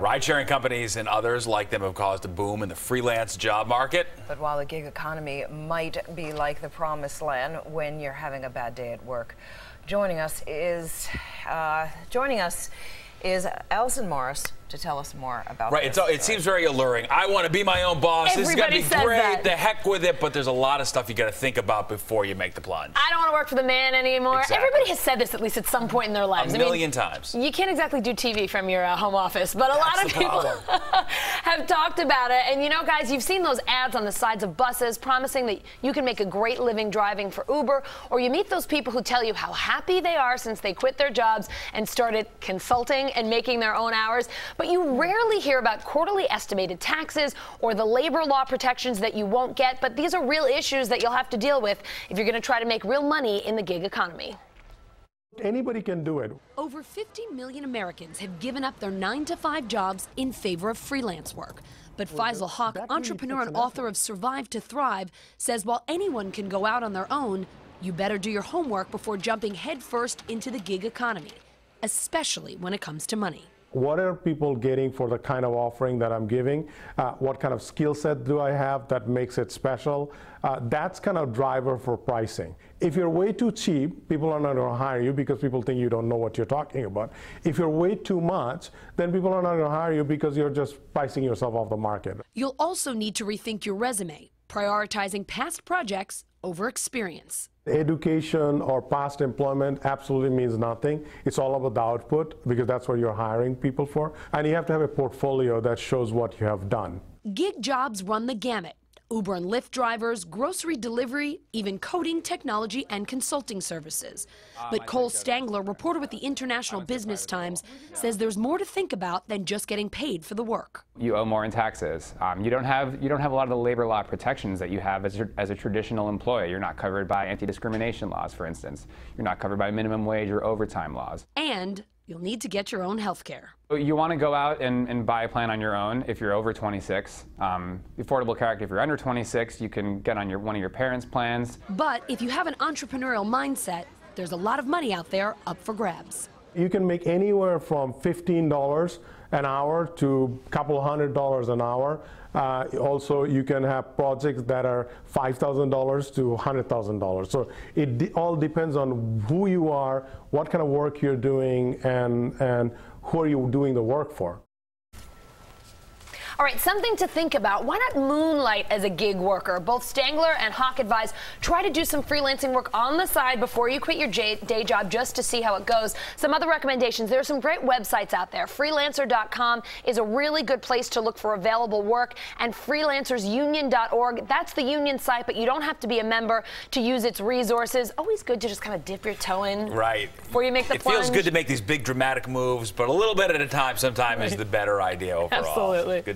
Ride-sharing companies and others like them have caused a boom in the freelance job market. But while the gig economy might be like the promised land when you're having a bad day at work, joining us is Allison Morris to tell us more about this. It seems very alluring. I want to be my own boss. Everybody this is going to be great. that. The heck with it. But there's a lot of stuff you got to think about before you make the plunge. I don't want to work for the man anymore. Exactly. Everybody has said this at least at some point in their lives. A million times. You can't exactly do TV from your home office, but a lot of people have talked about it. And you know, guys, you've seen those ads on the sides of buses promising that you can make a great living driving for Uber, or you meet those people who tell you how happy they are since they quit their jobs and started consulting and making their own hours. But you rarely hear about quarterly estimated taxes or the labor law protections that you won't get, but these are real issues that you'll have to deal with if you're going to try to make real money in the gig economy. Anybody can do it. Over 50 million Americans have given up their 9-to-5 jobs in favor of freelance work. But Faisal Hoque, entrepreneur and author of Survive to Thrive, says while anyone can go out on their own, you better do your homework before jumping headfirst into the gig economy, especially when it comes to money. What are people getting for the kind of offering that I'm giving? What kind of skill set do I have that makes it special? That's kind of driver for pricing. If you're way too cheap, people are not going to hire you because people think you don't know what you're talking about. If you're way too much, then people are not going to hire you because you're just pricing yourself off the market. You'll also need to rethink your resume, prioritizing past projects over experience. Education or past employment absolutely means nothing. It's all about the output because that's what you're hiring people for. And you have to have a portfolio that shows what you have done. Gig jobs run the gamut. Uber and Lyft drivers, grocery delivery, even coding, technology, and consulting services. But Cole Stangler, reporter with the International Business Times, says there's more to think about than just getting paid for the work. You owe more in taxes. You don't have a lot of the labor law protections that you have as a traditional employee. You're not covered by anti-discrimination laws, for instance. You're not covered by minimum wage or overtime laws. And you'll need to get your own health care. You want to go out and buy a plan on your own if you're over 26. The Affordable Care Act, if you're under 26, you can get on one of your parents' plans. But if you have an entrepreneurial mindset, there's a lot of money out there up for grabs. You can make anywhere from $15 an hour to a couple $100 an hour. Also, you can have projects that are $5,000 to $100,000. So it all depends on who you are, what kind of work you're doing, and who are you doing the work for. All right, something to think about. Why not moonlight as a gig worker? Both Stangler and Hoque advise try to do some freelancing work on the side before you quit your day job just to see how it goes. Some other recommendations. There are some great websites out there. Freelancer.com is a really good place to look for available work, and freelancersunion.org. That's the union site, but you don't have to be a member to use its resources. Always good to just kind of dip your toe in before you make the plunge. It feels good to make these big dramatic moves, but a little bit at a time sometimes is the better idea overall. Absolutely. Good.